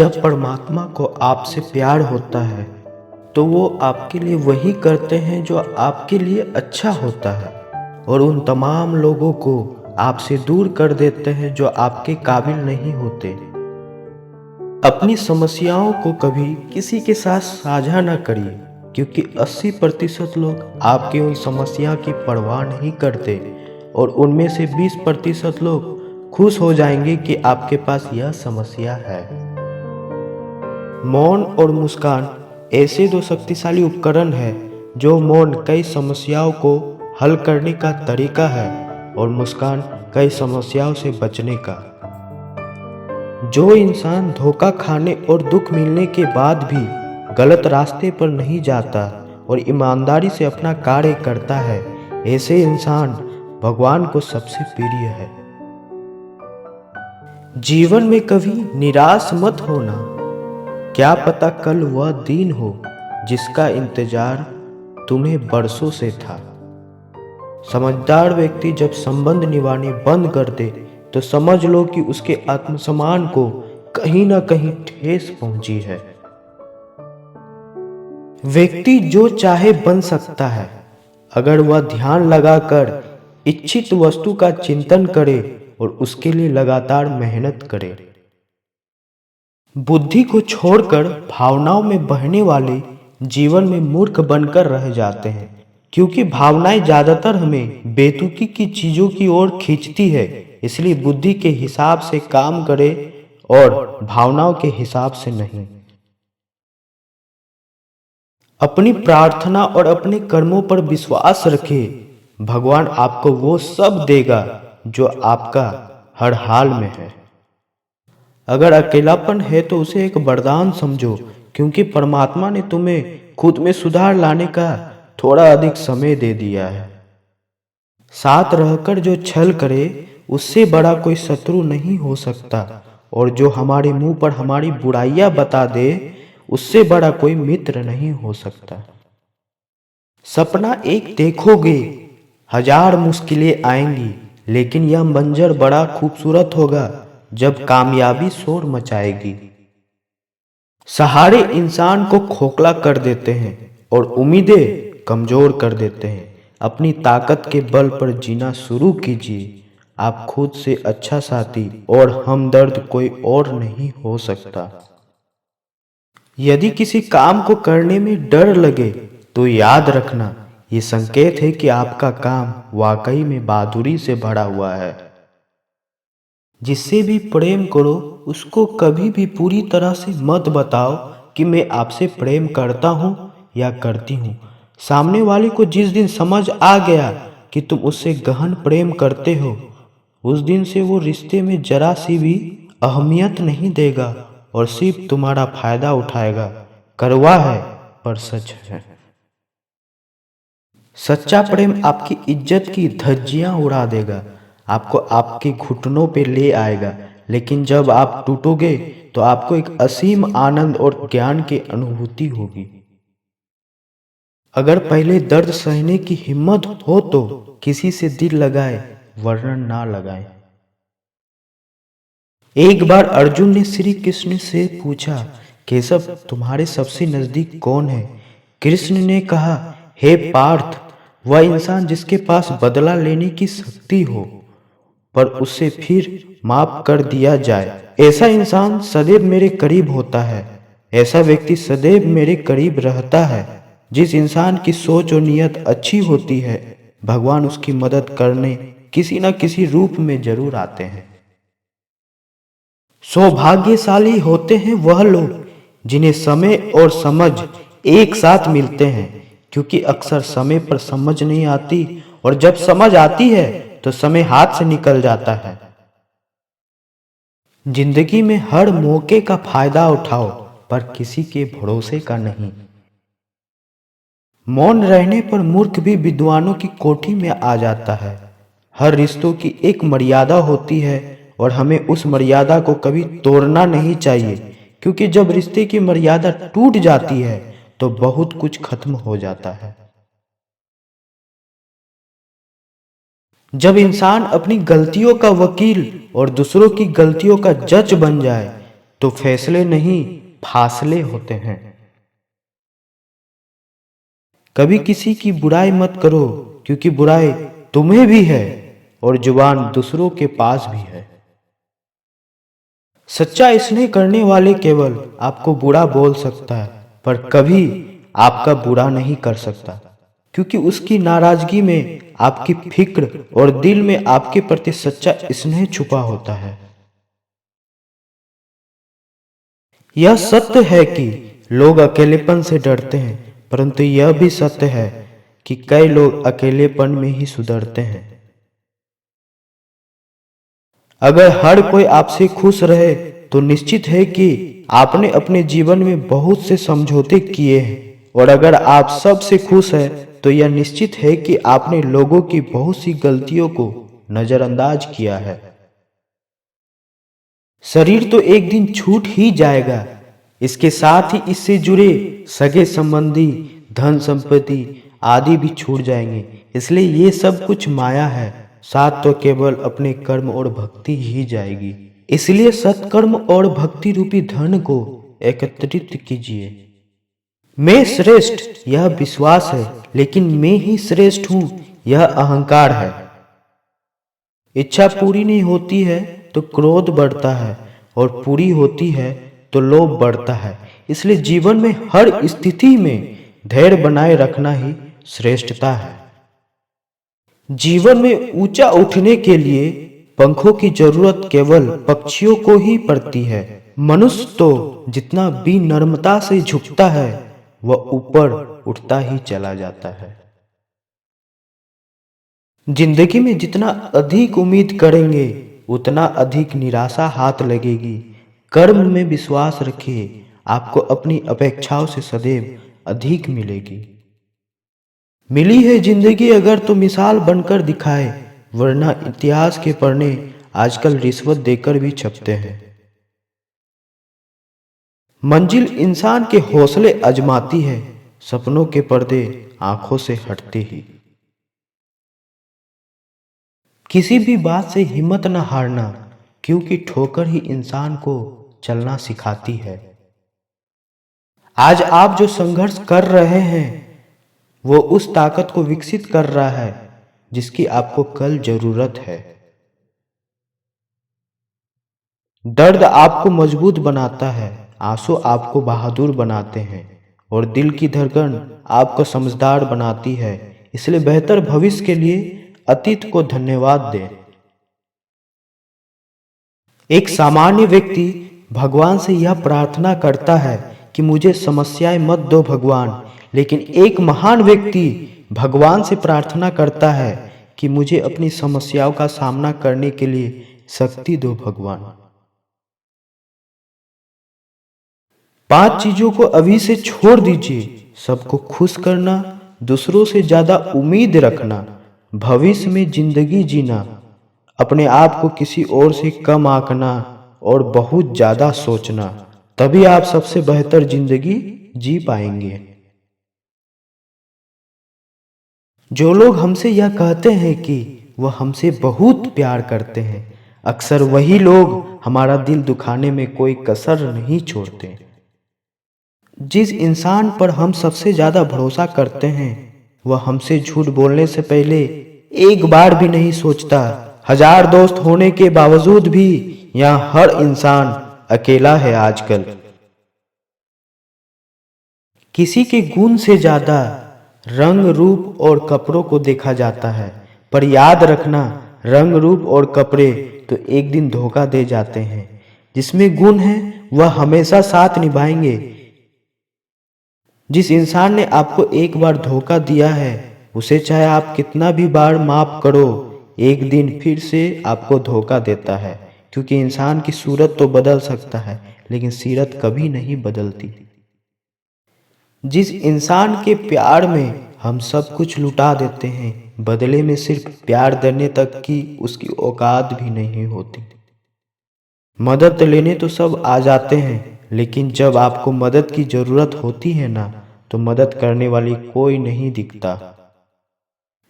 जब परमात्मा को आपसे प्यार होता है तो वो आपके लिए वही करते हैं जो आपके लिए अच्छा होता है और उन तमाम लोगों को आपसे दूर कर देते हैं जो आपके काबिल नहीं होते। अपनी समस्याओं को कभी किसी के साथ साझा न करिए, क्योंकि 80% लोग आपकी उन समस्या की परवाह नहीं करते और उनमें से 20% लोग खुश हो जाएंगे कि आपके पास यह समस्या है। मौन और मुस्कान ऐसे दो शक्तिशाली उपकरण हैं। जो मौन कई समस्याओं को हल करने का तरीका है और मुस्कान कई समस्याओं से बचने का। जो इंसान धोखा खाने और दुख मिलने के बाद भी गलत रास्ते पर नहीं जाता और ईमानदारी से अपना कार्य करता है, ऐसे इंसान भगवान को सबसे प्रिय है। जीवन में कभी निराश मत होना। क्या पता कल वह दिन हो जिसका इंतजार तुम्हें बरसों से था। समझदार व्यक्ति जब संबंध निभाने बंद कर दे तो समझ लो कि उसके आत्मसम्मान को कहीं ना कहीं ठेस पहुंची है। व्यक्ति जो चाहे बन सकता है अगर वह ध्यान लगाकर इच्छित वस्तु का चिंतन करे और उसके लिए लगातार मेहनत करे। बुद्धि को छोड़कर भावनाओं में बहने वाले जीवन में मूर्ख बनकर रह जाते हैं, क्योंकि भावनाएं ज्यादातर हमें बेतुकी की चीजों की ओर खींचती है। इसलिए बुद्धि के हिसाब से काम करे और भावनाओं के हिसाब से नहीं। अपनी प्रार्थना और अपने कर्मों पर विश्वास रखें। भगवान आपको वो सब देगा जो आपका हर हाल में है। अगर अकेलापन है तो उसे एक वरदान समझो, क्योंकि परमात्मा ने तुम्हें खुद में सुधार लाने का थोड़ा अधिक समय दे दिया है। साथ रहकर जो छल करे उससे बड़ा कोई शत्रु नहीं हो सकता, और जो हमारे मुंह पर हमारी बुराइयां बता दे उससे बड़ा कोई मित्र नहीं हो सकता। सपना एक देखोगे, 1000 मुश्किलें आएंगी, लेकिन यह मंजर बड़ा खूबसूरत होगा जब कामयाबी शोर मचाएगी। सहारे इंसान को खोखला कर देते हैं और उम्मीदें कमजोर कर देते हैं। अपनी ताकत के बल पर जीना शुरू कीजिए। आप खुद से अच्छा साथी और हमदर्द कोई और नहीं हो सकता। यदि किसी काम को करने में डर लगे तो याद रखना, ये संकेत है कि आपका काम वाकई में बहादुरी से भरा हुआ है। जिससे भी प्रेम करो उसको कभी भी पूरी तरह से मत बताओ कि मैं आपसे प्रेम करता हूँ या करती हूँ। सामने वाले को जिस दिन समझ आ गया कि तुम उससे गहन प्रेम करते हो, उस दिन से वो रिश्ते में जरा सी भी अहमियत नहीं देगा और सिर्फ तुम्हारा फायदा उठाएगा। कड़वा है पर सच है। सच्चा प्रेम आपकी इज्जत की धज्जियां उड़ा देगा, आपको आपके घुटनों पे ले आएगा, लेकिन जब आप टूटोगे तो आपको एक असीम आनंद और ज्ञान की अनुभूति होगी। अगर पहले दर्द सहने की हिम्मत हो तो किसी से दिल लगाए, वरना ना लगाए। एक बार अर्जुन ने श्री कृष्ण से पूछा, केशव तुम्हारे सबसे नजदीक कौन है? कृष्ण ने कहा, हे पार्थ, वह इंसान जिसके पास बदला लेने की शक्ति हो पर उसे फिर माफ कर दिया जाए। ऐसा इंसान सदैव मेरे करीब होता है। ऐसा व्यक्ति सदैव मेरे करीब रहता है। जिस इंसान की सोच और नियत अच्छी होती है, भगवान उसकी मदद करने किसी न किसी रूप में जरूर आते हैं। सौभाग्यशाली होते हैं वह लोग जिन्हें समय और समझ एक साथ मिलते हैं, क्योंकि अक्सर समय पर समझ नहीं आती और जब समझ आती है तो समय हाथ से निकल जाता है। जिंदगी में हर मौके का फायदा उठाओ, पर किसी के भरोसे का नहीं। मौन रहने पर मूर्ख भी विद्वानों की कोठी में आ जाता है। हर रिश्तों की एक मर्यादा होती है और हमें उस मर्यादा को कभी तोड़ना नहीं चाहिए, क्योंकि जब रिश्ते की मर्यादा टूट जाती है तो बहुत कुछ खत्म हो जाता है। जब इंसान अपनी गलतियों का वकील और दूसरों की गलतियों का जज बन जाए तो फैसले नहीं फासले होते हैं। कभी किसी की बुराई मत करो, क्योंकि बुराई तुम्हें भी है और जुबान दूसरों के पास भी है। सच्चा स्नेह करने वाले केवल आपको बुरा बोल सकता है, पर कभी आपका बुरा नहीं कर सकता, क्योंकि उसकी नाराजगी में आपकी फिक्र और दिल में आपके प्रति सच्चा स्नेह छुपा होता है। यह सत्य है कि लोग अकेलेपन से डरते हैं, परंतु यह भी सत्य है कि कई लोग अकेलेपन में ही सुधरते हैं। अगर हर कोई आपसे खुश रहे तो निश्चित है कि आपने अपने जीवन में बहुत से समझौते किए हैं, और अगर आप सबसे खुश हैं तो यह निश्चित है कि आपने लोगों की बहुत सी गलतियों को नजरअंदाज किया है। शरीर तो एक दिन छूट ही जाएगा, इसके साथ ही इससे जुड़े सगे संबंधी, धन संपत्ति आदि भी छूट जाएंगे। इसलिए ये सब कुछ माया है, साथ तो केवल अपने कर्म और भक्ति ही जाएगी। इसलिए सत्कर्म और भक्ति रूपी धन को एकत्रित कीजिए। मैं श्रेष्ठ यह विश्वास है, लेकिन मैं ही श्रेष्ठ हूं यह अहंकार है। इच्छा पूरी नहीं होती है तो क्रोध बढ़ता है, और पूरी होती है तो लोभ बढ़ता है। इसलिए जीवन में हर स्थिति में धैर्य बनाए रखना ही श्रेष्ठता है। जीवन में ऊंचा उठने के लिए पंखों की जरूरत केवल पक्षियों को ही पड़ती है। मनुष्य तो जितना विनम्रता से झुकता है वह ऊपर उठता ही चला जाता है। जिंदगी में जितना अधिक उम्मीद करेंगे उतना अधिक निराशा हाथ लगेगी। कर्म में विश्वास रखिए, आपको अपनी अपेक्षाओं से सदैव अधिक मिलेगी। मिली है जिंदगी अगर तो मिसाल बनकर दिखाए, वरना इतिहास के पन्ने आजकल रिश्वत देकर भी छपते हैं। मंजिल इंसान के हौसले आजमाती है, सपनों के पर्दे आंखों से हटते ही। किसी भी बात से हिम्मत न हारना, क्योंकि ठोकर ही इंसान को चलना सिखाती है। आज आप जो संघर्ष कर रहे हैं वो उस ताकत को विकसित कर रहा है जिसकी आपको कल जरूरत है। दर्द आपको मजबूत बनाता है, आंसू आपको बहादुर बनाते हैं, और दिल की धड़कन आपको समझदार बनाती है। इसलिए बेहतर भविष्य के लिए अतीत को धन्यवाद दें। एक सामान्य व्यक्ति भगवान से यह प्रार्थना करता है कि मुझे समस्याएं मत दो भगवान, लेकिन एक महान व्यक्ति भगवान से प्रार्थना करता है कि मुझे अपनी समस्याओं का सामना करने के लिए शक्ति दो भगवान। 5 चीजों को अभी से छोड़ दीजिए। सबको खुश करना, दूसरों से ज्यादा उम्मीद रखना, भविष्य में जिंदगी जीना, अपने आप को किसी और से कम आंकना और बहुत ज्यादा सोचना। तभी आप सबसे बेहतर जिंदगी जी पाएंगे। जो लोग हमसे यह कहते हैं कि वह हमसे बहुत प्यार करते हैं, अक्सर वही लोग हमारा दिल दुखाने में कोई कसर नहीं छोड़ते। जिस इंसान पर हम सबसे ज्यादा भरोसा करते हैं वह हमसे झूठ बोलने से पहले एक बार भी नहीं सोचता। 1000 दोस्त होने के बावजूद भी यहाँ हर इंसान अकेला है आजकल। किसी के गुण से ज्यादा रंग, रूप और कपड़ों को देखा जाता है, पर याद रखना रंग, रूप और कपड़े तो एक दिन धोखा दे जाते हैं। जिसमें गुण है वह हमेशा साथ निभाएंगे। जिस इंसान ने आपको एक बार धोखा दिया है उसे चाहे आप कितना भी बार माफ करो, एक दिन फिर से आपको धोखा देता है, क्योंकि इंसान की सूरत तो बदल सकता है लेकिन सीरत कभी नहीं बदलती। जिस इंसान के प्यार में हम सब कुछ लुटा देते हैं, बदले में सिर्फ प्यार देने तक की उसकी औकात भी नहीं होती। मदद लेने तो सब आ जाते हैं, लेकिन जब आपको मदद की जरूरत होती है ना, तो मदद करने वाली कोई नहीं दिखता।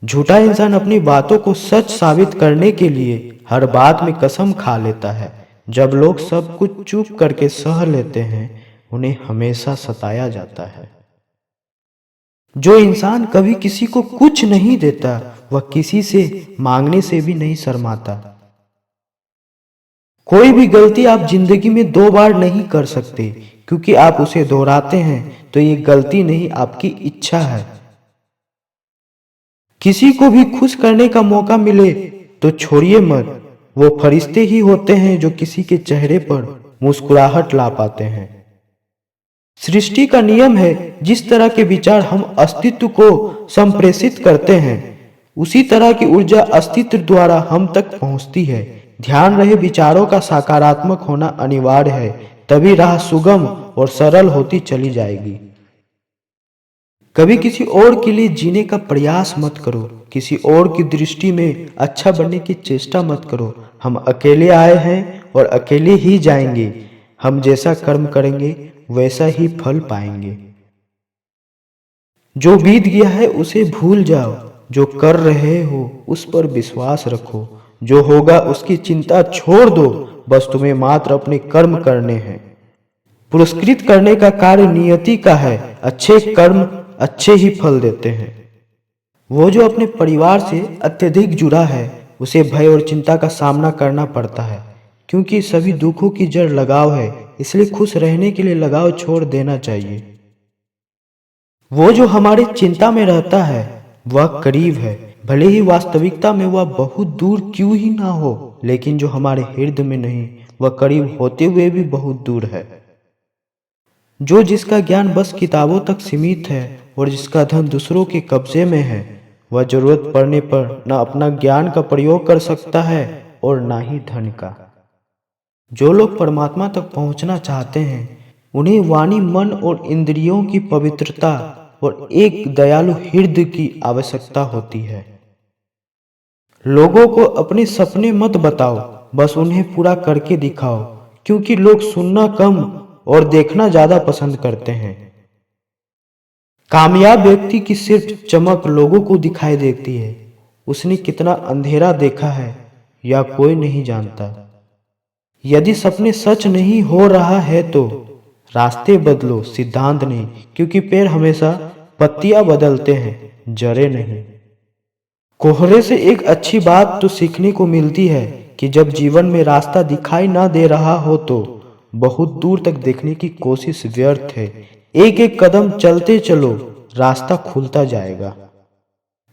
झूठा इंसान अपनी बातों को सच साबित करने के लिए हर बात में कसम खा लेता है, जब लोग सब कुछ चुप करके सह लेते हैं, उन्हें हमेशा सताया जाता है। जो इंसान कभी किसी को कुछ नहीं देता, वह किसी से मांगने से भी नहीं शर्माता। कोई भी गलती आप जिंदगी में 2 बार नहीं कर सकते, क्योंकि आप उसे दोहराते हैं तो ये गलती नहीं, आपकी इच्छा है। किसी को भी खुश करने का मौका मिले तो छोड़िए मत। वो फरिश्ते ही होते हैं जो किसी के चेहरे पर मुस्कुराहट ला पाते हैं। सृष्टि का नियम है, जिस तरह के विचार हम अस्तित्व को संप्रेषित करते हैं, उसी तरह की ऊर्जा अस्तित्व द्वारा हम तक पहुंचती है। ध्यान रहे, विचारों का सकारात्मक होना अनिवार्य है, तभी राह सुगम और सरल होती चली जाएगी। कभी किसी और के लिए जीने का प्रयास मत करो, किसी और की दृष्टि में अच्छा बनने की चेष्टा मत करो। हम अकेले आए हैं और अकेले ही जाएंगे। हम जैसा कर्म करेंगे वैसा ही फल पाएंगे। जो बीत गया है उसे भूल जाओ, जो कर रहे हो उस पर विश्वास रखो। जो होगा उसकी चिंता छोड़ दो, बस तुम्हें मात्र अपने कर्म करने हैं। पुरस्कृत करने का कार्य नियति का है, अच्छे कर्म अच्छे ही फल देते हैं। वो जो अपने परिवार से अत्यधिक जुड़ा है, उसे भय और चिंता का सामना करना पड़ता है, क्योंकि सभी दुखों की जड़ लगाव है। इसलिए खुश रहने के लिए लगाव छोड़ देना चाहिए। वो जो हमारी चिंता में रहता है वह करीब है, भले ही वास्तविकता में वह बहुत दूर क्यों ही ना हो, लेकिन जो हमारे हृदय में नहीं, वह करीब होते हुए भी बहुत दूर है। जो जिसका ज्ञान बस किताबों तक सीमित है और जिसका धन दूसरों के कब्जे में है, वह जरूरत पड़ने पर न अपना ज्ञान का प्रयोग कर सकता है और न ही धन का। जो लोग परमात्मा तक पहुंचना चाहते हैं, उन्हें वाणी, मन और इंद्रियों की पवित्रता और एक दयालु हृदय की आवश्यकता होती है। लोगों को अपने सपने मत बताओ, बस उन्हें पूरा करके दिखाओ, क्योंकि लोग सुनना कम और देखना ज्यादा पसंद करते हैं। कामयाब व्यक्ति की सिर्फ चमक लोगों को दिखाई देती है, उसने कितना अंधेरा देखा है या कोई नहीं जानता। यदि सपने सच नहीं हो रहा है तो रास्ते बदलो, सिद्धांत नहीं, क्योंकि पेड़ हमेशा पत्तियां बदलते हैं, जड़ें नहीं। कोहरे से एक अच्छी बात तो सीखने को मिलती है कि जब जीवन में रास्ता दिखाई ना दे रहा हो तो बहुत दूर तक देखने की कोशिश व्यर्थ है। एक एक कदम चलते चलो, रास्ता खुलता जाएगा।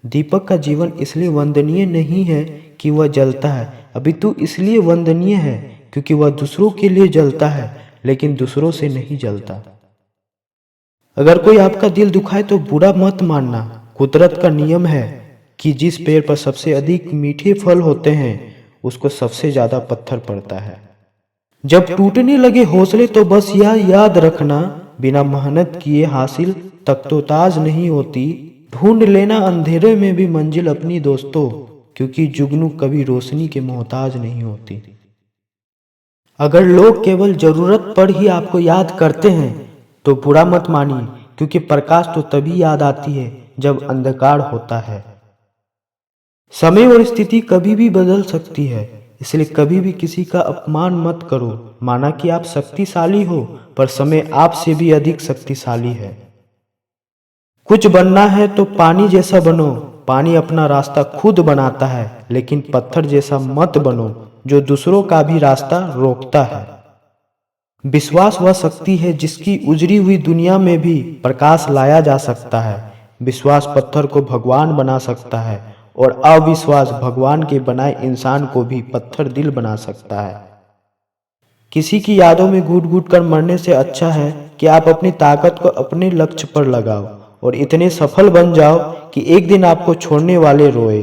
दीपक का जीवन इसलिए वंदनीय नहीं है कि वह जलता है, अपितु इसलिए वंदनीय है क्योंकि वह दूसरों के लिए जलता है, लेकिन दूसरों से नहीं जलता। अगर कोई आपका दिल दुखाए तो बुरा मत मानना। कुदरत का नियम है कि जिस पेड़ पर सबसे अधिक मीठे फल होते हैं, उसको सबसे ज्यादा पत्थर पड़ता है। जब टूटने लगे हौसले तो बस यह याद रखना, बिना मेहनत किए हासिल तख्तोताज नहीं होती। ढूंढ लेना अंधेरे में भी मंजिल अपनी दोस्तों, क्योंकि जुगनू कभी रोशनी के मोहताज नहीं होती। अगर लोग केवल जरूरत पर ही आपको याद करते हैं तो बुरा मत मानिए, क्योंकि प्रकाश तो तभी याद आती है जब अंधकार होता है। समय और स्थिति कभी भी बदल सकती है, इसलिए कभी भी किसी का अपमान मत करो। माना कि आप शक्तिशाली हो, पर समय आपसे भी अधिक शक्तिशाली है। कुछ बनना है तो पानी जैसा बनो। पानी अपना रास्ता खुद बनाता है, लेकिन पत्थर जैसा मत बनो जो दूसरों का भी रास्ता रोकता है। विश्वास वह शक्ति है जिसकी उजड़ी हुई दुनिया में भी प्रकाश लाया जा सकता है। विश्वास पत्थर को भगवान बना सकता है और अविश्वास भगवान के बनाए इंसान को भी पत्थर दिल बना सकता है। किसी की यादों में घुट घुट कर मरने से अच्छा है कि आप अपनी ताकत को अपने लक्ष्य पर लगाओ और इतने सफल बन जाओ कि एक दिन आपको छोड़ने वाले रोए।